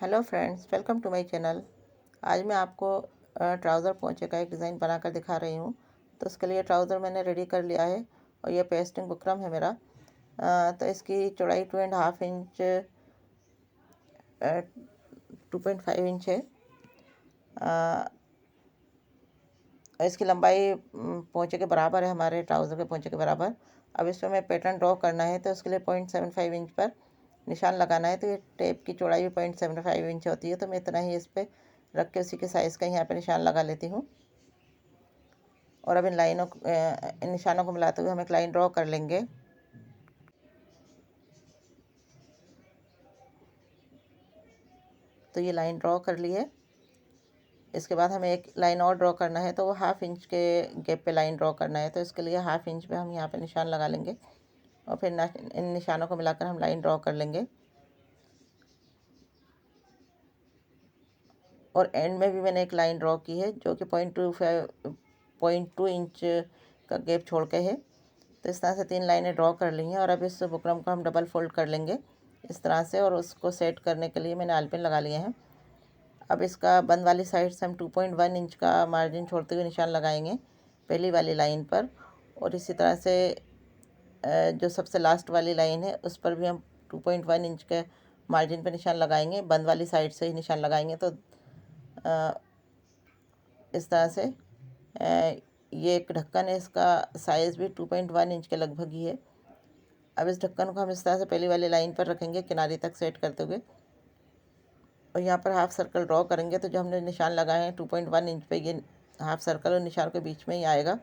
Hello friends, welcome to my channel. आज मैं आपको ट्राउज़र पोंचे का एक डिज़ाइन बनाकर दिखा रही हूँ। तो उसके लिए ट्राउज़र मैंने रेडी कर लिया है और ये पेस्टिंग बुकरम है मेरा। तो इसकी चौड़ाई 2.5 इंच 2.5 इंच है। इसकी लंबाई पोंचे के बराबर है, हमारे ट्राउज़र के पोंचे के बराबर। अब इसमें मैं पैटर्न ड्रॉ करना है, तो उसके लिए 0.75 इंच पर निशान लगाना है। तो ये टेप की चौड़ाई भी 0.75 इंच होती है, तो मैं इतना ही इस पर रख के उसी के साइज़ का यहाँ पे निशान लगा लेती हूँ। और अब इन निशानों को मिलाते हुए हम एक लाइन ड्रॉ कर लेंगे। तो ये लाइन ड्रॉ कर ली है। इसके बाद हमें एक लाइन और ड्रॉ करना है, तो वो 1/2 इंच के गैप पे लाइन ड्रॉ करना है। तो इसके लिए 1/2 इंच पे हम यहाँ पे निशान लगा लेंगे और फिर इन निशानों को मिलाकर हम लाइन ड्रॉ कर लेंगे। और एंड में भी मैंने एक लाइन ड्रॉ की है जो कि 0.2 इंच का गैप छोड़ के है। तो इस तरह से 3 लाइनें ड्रॉ कर ली हैं। और अब इस बुकरम को हम डबल फोल्ड कर लेंगे इस तरह से, और उसको सेट करने के लिए मैंने आलपिन लगा लिए हैं। अब इसका बंद वाली साइड से हम 2.1 इंच का मार्जिन छोड़ते हुए निशान लगाएंगे पहली वाली लाइन पर। और इसी तरह से जो सबसे लास्ट वाली लाइन है उस पर भी हम 2.1 इंच के मार्जिन पर निशान लगाएंगे, बंद वाली साइड से ही निशान लगाएंगे। तो इस तरह से ये एक ढक्कन है, इसका साइज़ भी 2.1 इंच के लगभग ही है। अब इस ढक्कन को हम इस तरह से पहली वाली लाइन पर रखेंगे किनारे तक सेट करते हुए, और यहाँ पर हाफ सर्कल ड्रॉ करेंगे। तो जो हमने निशान लगाए हैं 2.1 इंच पे, ये हाफ सर्कल और निशान के बीच में ही आएगा।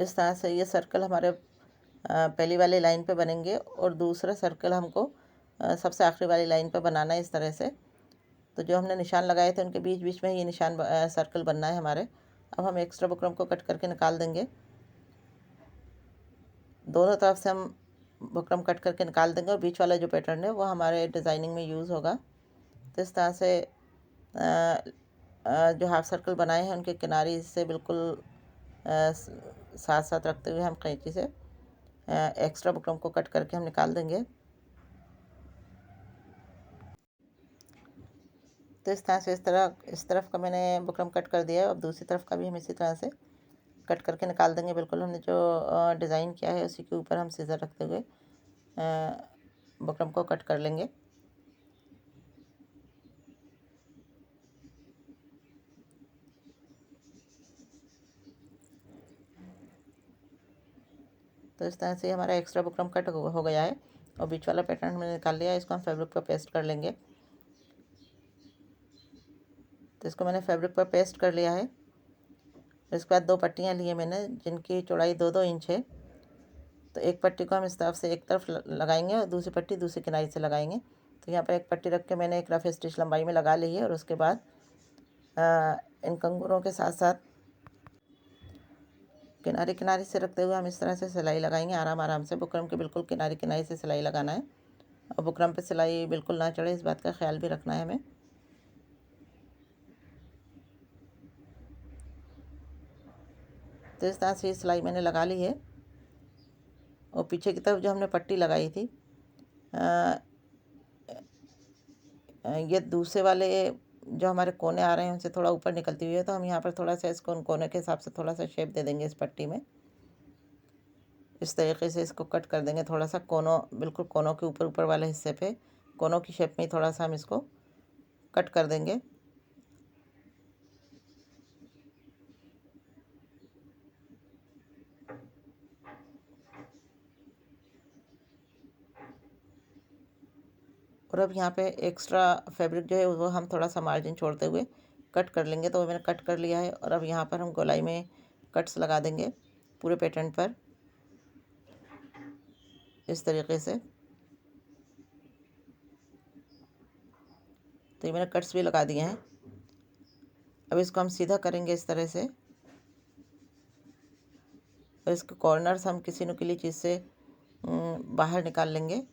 इस तरह से ये सर्कल हमारे पहली वाली लाइन पे बनेंगे, और दूसरा सर्कल हमको सबसे आखिरी वाली लाइन पे बनाना है इस तरह से। तो जो हमने निशान लगाए थे उनके बीच बीच में ये निशान सर्कल बनना है हमारे। अब हम एक्स्ट्रा बुकरम को कट करके निकाल देंगे। दोनों तरफ से हम बुकरम कट करके निकाल देंगे, और बीच वाला जो पैटर्न है वो हमारे डिज़ाइनिंग में यूज़ होगा। तो इस तरह से जो हाफ सर्कल बनाए हैं उनके किनारे से बिल्कुल साथ साथ रखते हुए हम कैंची से एक्स्ट्रा बुकरम को कट करके हम निकाल देंगे। तो इस तरह से इस तरफ का मैंने बुकरम कट कर दिया है। अब दूसरी तरफ का भी हम इसी तरह से कट करके निकाल देंगे। बिल्कुल हमने जो डिज़ाइन किया है उसी के ऊपर हम सीज़र रखते हुए बुकरम को कट कर लेंगे। तो इस तरह से हमारा एक्स्ट्रा बुकरम कट हो गया है, और बीच वाला पैटर्न हमने निकाल लिया है। इसको हम फैब्रिक पर पेस्ट कर लेंगे। तो इसको मैंने फैब्रिक पर पेस्ट कर लिया है। इसके बाद 2 पट्टियाँ ली हैं मैंने, जिनकी चौड़ाई 2-2 इंच है। तो एक पट्टी को हम इस तरफ से एक तरफ लगाएंगे और दूसरी पट्टी दूसरी किनारे से लगाएंगे। तो यहाँ पर एक पट्टी रख के मैंने एक रफ स्टिच लंबाई में लगा ली है। और उसके बाद इन कंगूरों के साथ साथ किनारे किनारे से रखते हुए हम इस तरह से सिलाई लगाएंगे आराम आराम से। बुकरम के बिल्कुल किनारे किनारे से सिलाई लगाना है, और बुकरम पे सिलाई बिल्कुल ना चढ़े, इस बात का ख्याल भी रखना है हमें। तो इस तरह से सिलाई मैंने लगा ली है। और पीछे की तरफ जो हमने पट्टी लगाई थी, ये दूसरे वाले जो हमारे कोने आ रहे हैं उनसे थोड़ा ऊपर निकलती हुई है। तो हम यहाँ पर थोड़ा सा इसको उन कोने के हिसाब से थोड़ा सा शेप दे देंगे इस पट्टी में। इस तरीके से इसको कट कर देंगे, थोड़ा सा कोनों, बिल्कुल कोनों के ऊपर ऊपर वाले हिस्से पे कोनों की शेप में ही थोड़ा सा हम इसको कट कर देंगे। और अब यहाँ पे एक्स्ट्रा फैब्रिक जो है वो हम थोड़ा सा मार्जिन छोड़ते हुए कट कर लेंगे। तो वो मैंने कट कर लिया है। और अब यहाँ पर हम गोलाई में कट्स लगा देंगे पूरे पैटर्न पर इस तरीके से। तो ये मैंने कट्स भी लगा दिए हैं। अब इसको हम सीधा करेंगे इस तरह से, और इसके कॉर्नर्स हम किसी नुकीली चीज़ से बाहर निकाल लेंगे।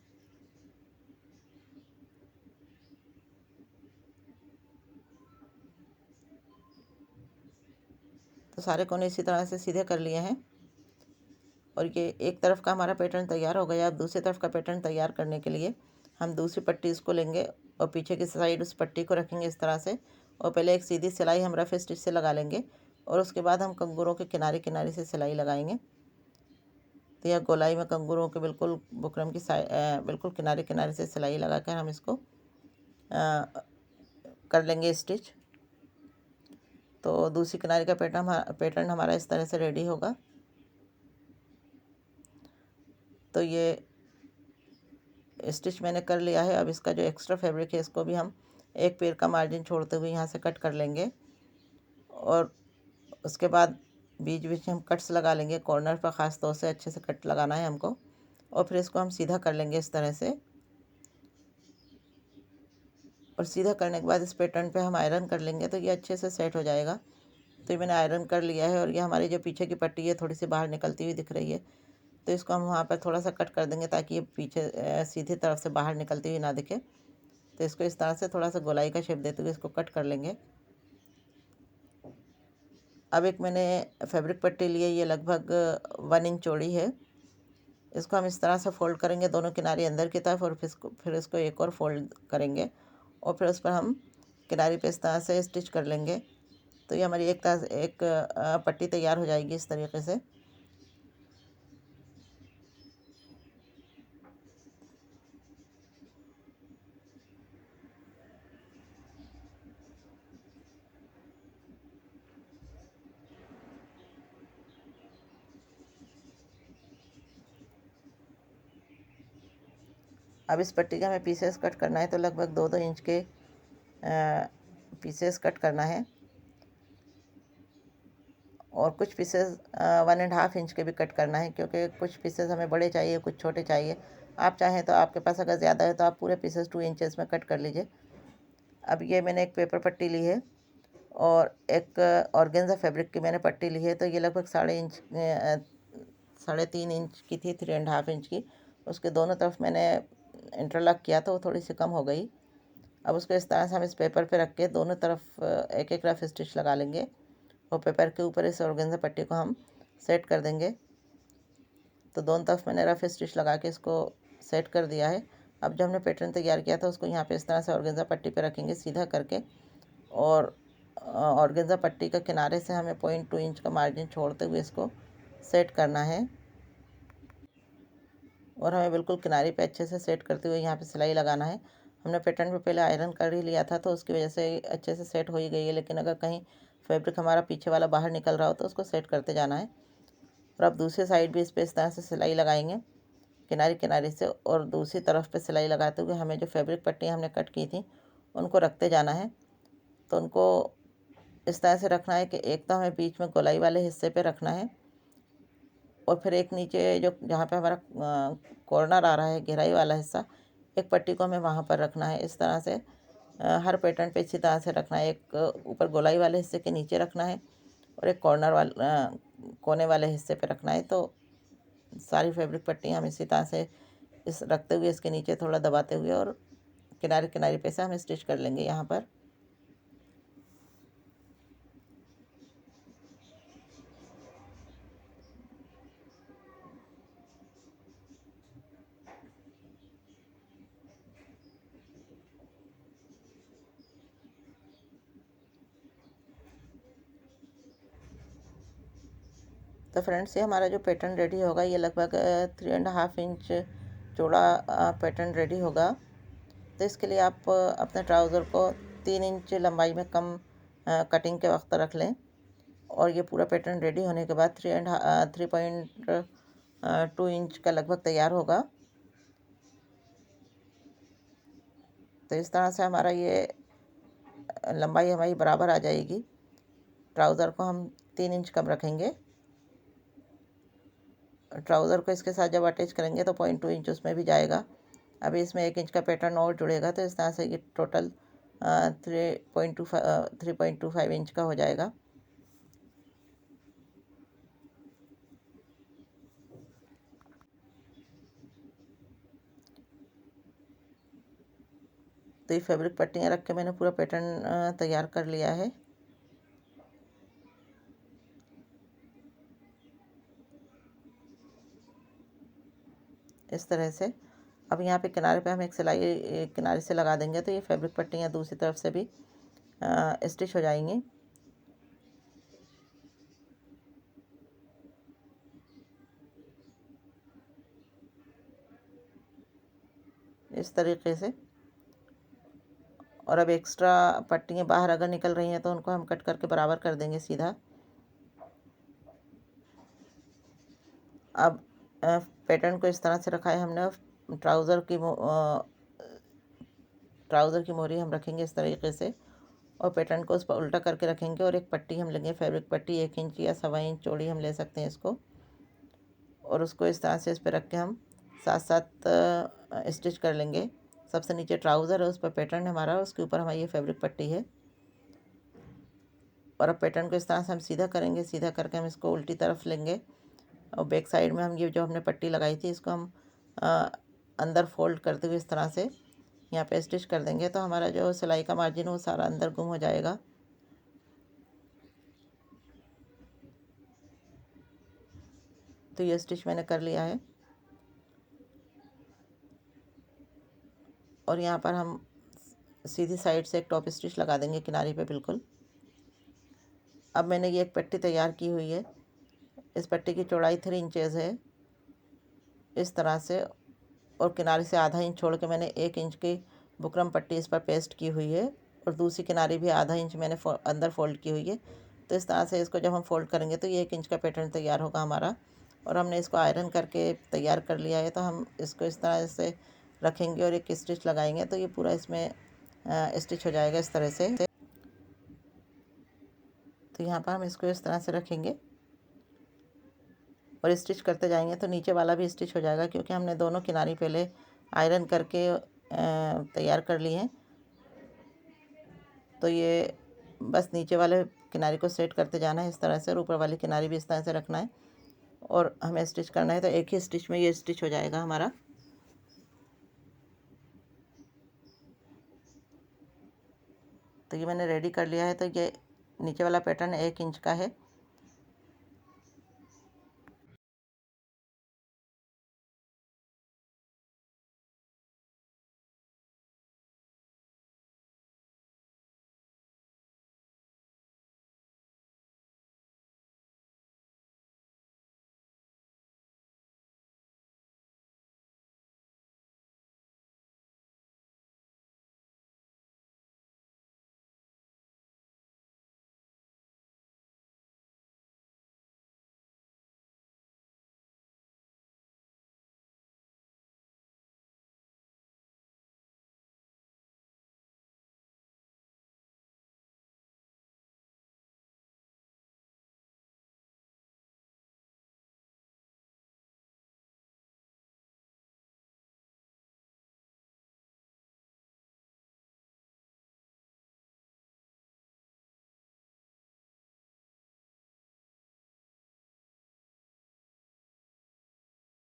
तो सारे कोने इसी तरह से सीधे कर लिए हैं। और ये एक तरफ का हमारा पैटर्न तैयार हो गया। अब दूसरी तरफ का पैटर्न तैयार करने के लिए हम दूसरी पट्टी इसको लेंगे और पीछे की साइड उस पट्टी को रखेंगे इस तरह से। और पहले एक सीधी सिलाई हम रफ स्टिच से लगा लेंगे और उसके बाद हम कंगूरों के किनारे किनारे से सिलाई लगाएंगे। तो यह गोलाई में कंगूरों के बिल्कुल बुकरम की बिल्कुल किनारे किनारे से सिलाई लगाकर हम इसको कर लेंगे स्टिच। तो दूसरी किनारे का पैटर्न हमारा इस तरह से रेडी होगा। तो ये स्टिच मैंने कर लिया है। अब इसका जो एक्स्ट्रा फैब्रिक है इसको भी हम एक पैर का मार्जिन छोड़ते हुए यहाँ से कट कर लेंगे और उसके बाद बीच बीच में हम कट्स लगा लेंगे। कॉर्नर पर ख़ास तौर से अच्छे से कट लगाना है हमको और फिर इसको हम सीधा कर लेंगे इस तरह से। और सीधा करने के बाद इस पैटर्न पे हम आयरन कर लेंगे तो ये अच्छे से सेट हो जाएगा। तो ये मैंने आयरन कर लिया है और ये हमारी जो पीछे की पट्टी है थोड़ी सी बाहर निकलती हुई दिख रही है। तो इसको हम वहाँ पर थोड़ा सा कट कर देंगे ताकि ये पीछे सीधी तरफ से बाहर निकलती हुई ना दिखे। तो इसको इस तरह से थोड़ा सा गोलाई का शेप देते हुए इसको कट कर लेंगे। अब एक मैंने फैब्रिक पट्टी ली है, ये लगभग 1 इंच चौड़ी है। इसको हम इस तरह से फ़ोल्ड करेंगे दोनों किनारे अंदर की तरफ और फिर इसको एक और फोल्ड करेंगे और फिर उस पर हम किनारे पे इस तरह से स्टिच कर लेंगे। तो ये हमारी एक पट्टी तैयार हो जाएगी इस तरीके से। अब इस पट्टी का हमें पीसेस कट करना है तो लगभग 2-2 इंच के पीसेस कट करना है और कुछ पीसेस 1.5 इंच के भी कट करना है क्योंकि कुछ पीसेस हमें बड़े चाहिए, कुछ छोटे चाहिए। आप चाहें तो आपके पास अगर ज़्यादा है तो आप पूरे पीसेस 2 इंचेस में कट कर लीजिए। अब ये मैंने एक पेपर पट्टी ली है और एक ऑर्गेन्जा फैब्रिक की मैंने पट्टी ली है। तो ये लगभग 3.5 इंच की थी, 3.5 इंच की। उसके दोनों तरफ मैंने इंटरलॉक किया तो वो थोड़ी सी कम हो गई। अब उसको इस तरह से हम इस पेपर पे रख के दोनों तरफ एक एक रफ स्टिच लगा लेंगे और पेपर के ऊपर इस ऑर्गेन्जा पट्टी को हम सेट कर देंगे। तो दोनों तरफ मैंने रफ स्टिच लगा के इसको सेट कर दिया है। अब जो हमने पैटर्न तैयार किया था उसको यहाँ पे इस तरह से ऑर्गेन्जा पट्टी पे रखेंगे सीधा करके और ऑर्गेन्जा पट्टी का किनारे से हमें 0.2 इंच का मार्जिन छोड़ते हुए इसको सेट करना है और हमें बिल्कुल किनारे पे अच्छे से सेट करते हुए यहाँ पे सिलाई लगाना है। हमने पैटर्न पे पहले आयरन कर ही लिया था तो उसकी वजह से अच्छे से सेट हो ही गई है, लेकिन अगर कहीं फैब्रिक हमारा पीछे वाला बाहर निकल रहा हो तो उसको सेट करते जाना है। और अब दूसरी साइड भी इस पर इस तरह से सिलाई लगाएंगे किनारे किनारे से और दूसरी तरफ पे सिलाई लगाते हुए हमें जो फैब्रिक पट्टियाँ हमने कट की थी उनको रखते जाना है। तो उनको इस तरह से रखना है कि एक तो हमें बीच में गोलाई वाले हिस्से पे रखना है और फिर एक नीचे जो जहाँ पे हमारा कॉर्नर आ रहा है गहराई वाला हिस्सा, एक पट्टी को हमें वहाँ पर रखना है। इस तरह से हर पैटर्न पे इसी तरह से रखना है। एक ऊपर गोलाई वाले हिस्से के नीचे रखना है और एक कोने वाले हिस्से पे रखना है। तो सारी फैब्रिक पट्टियाँ हम इसी तरह से इस रखते हुए इसके नीचे थोड़ा दबाते हुए और किनारे किनारे पे से हम स्टिच कर लेंगे यहाँ पर। तो फ्रेंड्स, ये हमारा जो पैटर्न रेडी होगा ये लगभग 3.5 इंच चौड़ा पैटर्न रेडी होगा। तो इसके लिए आप अपने ट्राउज़र को 3 इंच लंबाई में कम कटिंग के वक्त रख लें और ये पूरा पैटर्न रेडी होने के बाद 3.2 इंच का लगभग तैयार होगा। तो इस तरह से हमारा ये लंबाई हमारी बराबर आ जाएगी। ट्राउज़र को हम 3 इंच कम रखेंगे। ट्राउज़र को इसके साथ जब अटैच करेंगे तो 0.2 इंच उसमें भी जाएगा। अभी इसमें 1 इंच का पैटर्न और जुड़ेगा तो इस तरह से ये टोटल 3.25 इंच का हो जाएगा। तो ये फैब्रिक पट्टियाँ रख के मैंने पूरा पैटर्न तैयार कर लिया है। इस तरह से अब यहाँ पे किनारे पे हम एक सिलाई किनारे से लगा देंगे तो ये फैब्रिक पट्टियाँ दूसरी तरफ से भी स्टिच हो जाएंगी। इस तरीके से। और अब एक्स्ट्रा पट्टियाँ बाहर अगर निकल रही हैं तो उनको हम कट करके बराबर कर देंगे सीधा। अब पैटर्न को इस तरह से रखा है हमने। ट्राउज़र की मोहरी हम रखेंगे इस तरीके से और पैटर्न को उस पर उल्टा करके रखेंगे और एक पट्टी हम लेंगे, फैब्रिक पट्टी 1 इंच या 1.25 इंच चौड़ी हम ले सकते हैं इसको। और उसको इस तरह से इस पर रख के हम साथ साथ स्टिच कर लेंगे। सबसे नीचे ट्राउज़र है, उस पर पैटर्न हमारा, उसके ऊपर हमारी ये फैब्रिक पट्टी है। और अब पैटर्न को इस तरह से हम सीधा करेंगे, सीधा करके हम इसको उल्टी तरफ लेंगे और बैक साइड में हम ये जो हमने पट्टी लगाई थी इसको हम अंदर फोल्ड करते हुए इस तरह से यहाँ पे स्टिच कर देंगे तो हमारा जो सिलाई का मार्जिन है वो सारा अंदर गुम हो जाएगा। तो ये स्टिच मैंने कर लिया है और यहाँ पर हम सीधी साइड से एक टॉप स्टिच लगा देंगे किनारे पे बिल्कुल। अब मैंने ये एक पट्टी तैयार की हुई है। इस पट्टी की चौड़ाई 3 इंचेस है इस तरह से, और किनारे से आधा इंच छोड़ के मैंने 1 इंच की बुकरम पट्टी इस पर पेस्ट की हुई है और दूसरी किनारे भी आधा इंच मैंने अंदर फोल्ड की हुई है। तो इस तरह से इसको जब हम फोल्ड करेंगे तो ये 1 इंच का पैटर्न तैयार होगा हमारा। और हमने इसको आयरन करके तैयार कर लिया है। तो हम इसको इस तरह से रखेंगे और एक स्टिच लगाएंगे तो ये पूरा इसमें स्टिच हो जाएगा इस तरह से। तो यहाँ पर हम इसको इस तरह से रखेंगे और स्टिच करते जाएंगे तो नीचे वाला भी स्टिच हो जाएगा, क्योंकि हमने दोनों किनारे पहले आयरन करके तैयार कर लिए हैं। तो ये बस नीचे वाले किनारे को सेट करते जाना है इस तरह से और ऊपर वाली किनारे भी इस तरह से रखना है और हमें स्टिच करना है। तो एक ही स्टिच में ये स्टिच हो जाएगा हमारा। तो ये मैंने रेडी कर लिया है। तो ये नीचे वाला पैटर्न 1 इंच का है